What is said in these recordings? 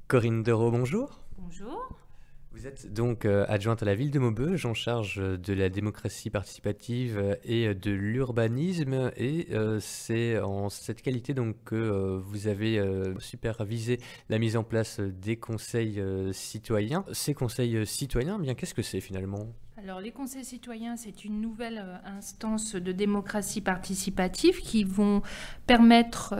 Corinne Dereau, bonjour. Bonjour. Vous êtes donc adjointe à la ville de Maubeuge, en charge de la démocratie participative et de l'urbanisme. Et c'est en cette qualité donc que vous avez supervisé la mise en place des conseils citoyens. Ces conseils citoyens, bien qu'est-ce que c'est finalement ? Alors, les conseils citoyens, c'est une nouvelle instance de démocratie participative qui vont permettre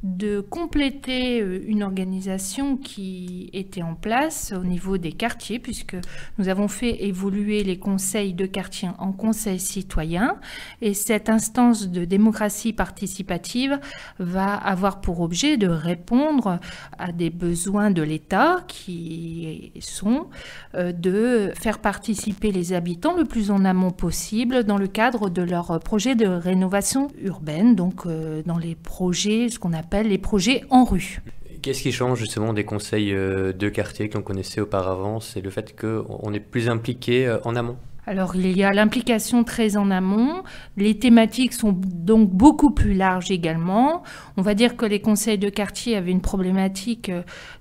de compléter une organisation qui était en place au niveau des quartiers, puisque nous avons fait évoluer les conseils de quartier en conseils citoyens. Et cette instance de démocratie participative va avoir pour objet de répondre à des besoins de l'État qui sont de faire participer les habitants le plus en amont possible dans le cadre de leur projet de rénovation urbaine, donc dans les projets, ce qu'on appelle les projets en rue. Qu'est-ce qui change justement des conseils de quartier que l'on connaissait auparavant? C'est le fait qu'on est plus impliqué en amont. Alors, il y a l'implication très en amont. Les thématiques sont donc beaucoup plus larges également. On va dire que les conseils de quartier avaient une problématique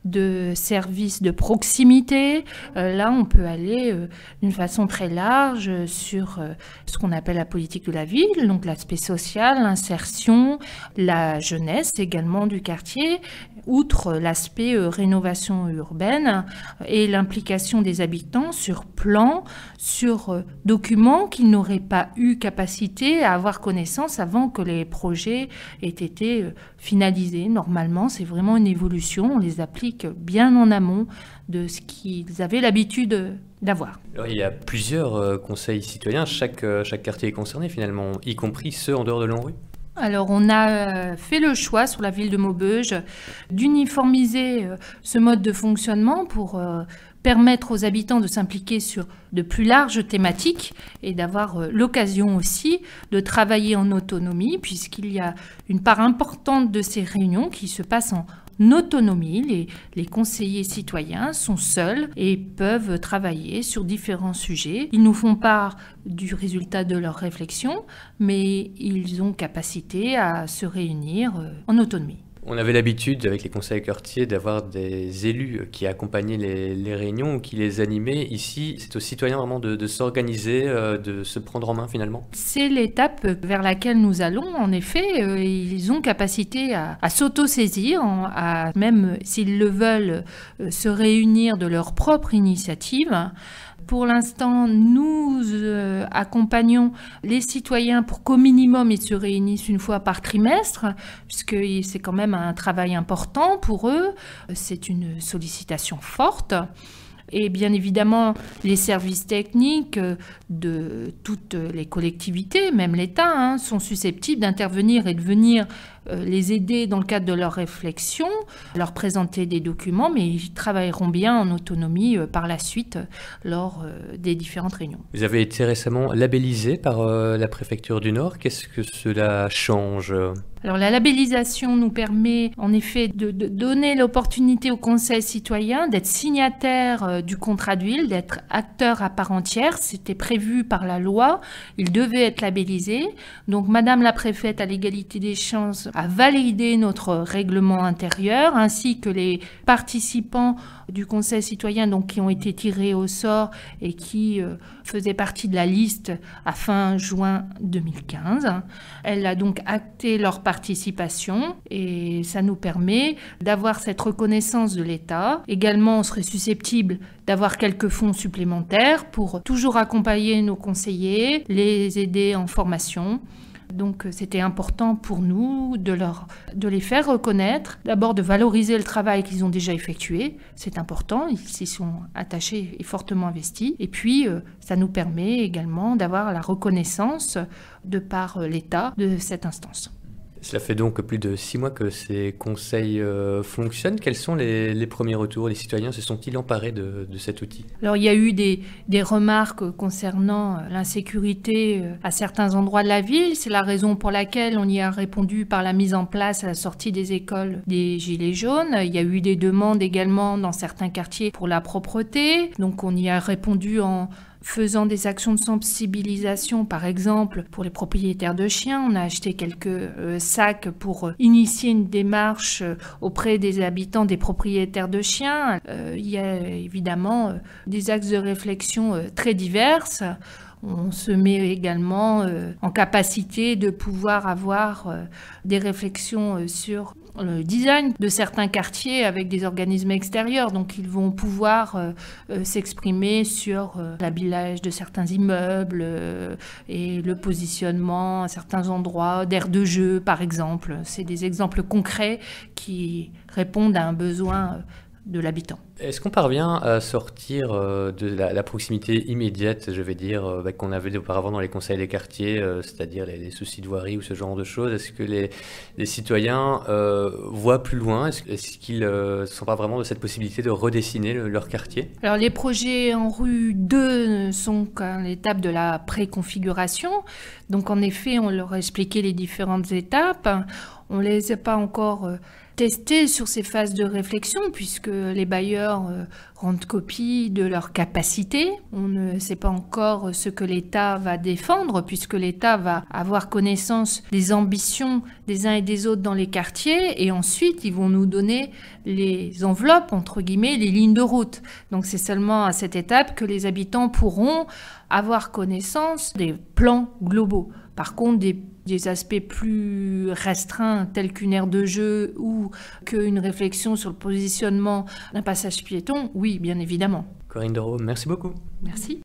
de services de proximité. Là, on peut aller d'une façon très large sur ce qu'on appelle la politique de la ville, donc l'aspect social, l'insertion, la jeunesse également du quartier, outre l'aspect rénovation urbaine et l'implication des habitants sur plan, sur documents qu'ils n'auraient pas eu capacité à avoir connaissance avant que les projets aient été finalisés. Normalement, c'est vraiment une évolution. On les applique bien en amont de ce qu'ils avaient l'habitude d'avoir. Alors, il y a plusieurs conseils citoyens. Chaque quartier est concerné finalement, y compris ceux en dehors de l'ANRU. Alors, on a fait le choix sur la ville de Maubeuge d'uniformiser ce mode de fonctionnement pour permettre aux habitants de s'impliquer sur de plus larges thématiques et d'avoir l'occasion aussi de travailler en autonomie, puisqu'il y a une part importante de ces réunions qui se passent en autonomie. Les conseillers citoyens sont seuls et peuvent travailler sur différents sujets. Ils nous font part du résultat de leurs réflexions, mais ils ont capacité à se réunir en autonomie. On avait l'habitude, avec les conseils quartiers, d'avoir des élus qui accompagnaient les réunions ou qui les animaient. Ici, c'est aux citoyens vraiment de s'organiser, de se prendre en main finalement. C'est l'étape vers laquelle nous allons. En effet, ils ont capacité à s'auto-saisir, à même s'ils le veulent, se réunir de leur propre initiative. Pour l'instant, nous accompagnons les citoyens pour qu'au minimum, ils se réunissent une fois par trimestre, puisque c'est quand même un travail important pour eux. C'est une sollicitation forte. Et bien évidemment, les services techniques de toutes les collectivités, même l'État, sont susceptibles d'intervenir et de venir les aider dans le cadre de leurs réflexions, leur présenter des documents, mais ils travailleront bien en autonomie par la suite lors des différentes réunions. Vous avez été récemment labellisé par la préfecture du Nord. Qu'est-ce que cela change ? Alors la labellisation nous permet en effet de donner l'opportunité au Conseil citoyen d'être signataire du contrat de ville, d'être acteur à part entière. C'était prévu par la loi, il devait être labellisé. Donc Madame la préfète à l'égalité des chances a validé notre règlement intérieur ainsi que les participants du Conseil citoyen donc, qui ont été tirés au sort et qui faisaient partie de la liste à fin juin 2015. Elle a donc acté leur participation et ça nous permet d'avoir cette reconnaissance de l'État. Également, on serait susceptible d'avoir quelques fonds supplémentaires pour toujours accompagner nos conseillers, les aider en formation. Donc c'était important pour nous de les faire reconnaître, d'abord de valoriser le travail qu'ils ont déjà effectué, c'est important, ils s'y sont attachés et fortement investis, et puis ça nous permet également d'avoir la reconnaissance de par l'État de cette instance. Cela fait donc plus de 6 mois que ces conseils fonctionnent. Quels sont les premiers retours? Les citoyens se sont-ils emparés de cet outil? Alors il y a eu des remarques concernant l'insécurité à certains endroits de la ville. C'est la raison pour laquelle on y a répondu par la mise en place à la sortie des écoles des Gilets jaunes. Il y a eu des demandes également dans certains quartiers pour la propreté. Donc on y a répondu en faisant des actions de sensibilisation, par exemple pour les propriétaires de chiens. On a acheté quelques sacs pour initier une démarche auprès des habitants, des propriétaires de chiens. Il y a évidemment des axes de réflexion très diverses. On se met également en capacité de pouvoir avoir des réflexions sur le design de certains quartiers avec des organismes extérieurs. Donc ils vont pouvoir s'exprimer sur l'habillage de certains immeubles et le positionnement à certains endroits, d'aires de jeu par exemple. C'est des exemples concrets qui répondent à un besoin de l'habitant. Est-ce qu'on parvient à sortir de la proximité immédiate, je vais dire, qu'on avait auparavant dans les conseils des quartiers, c'est-à-dire les soucis de voirie ou ce genre de choses? Est-ce que les citoyens voient plus loin? Est-ce qu'ils ne sont pas vraiment de cette possibilité de redessiner leur quartier? Alors les projets en rue 2 ne sont qu'à l'étape de la préconfiguration. Donc en effet, on leur a expliqué les différentes étapes. On ne les a pas encore testés sur ces phases de réflexion puisque les bailleurs rendent copie de leur capacité. On ne sait pas encore ce que l'État va défendre puisque l'État va avoir connaissance des ambitions des uns et des autres dans les quartiers et ensuite ils vont nous donner les enveloppes, entre guillemets, les lignes de route. Donc c'est seulement à cette étape que les habitants pourront avoir connaissance des plans globaux. Par contre, des aspects plus restreints tels qu'une aire de jeu ou qu'une réflexion sur le positionnement d'un passage piéton, oui, bien évidemment. Corinne Dereau, merci beaucoup. Merci.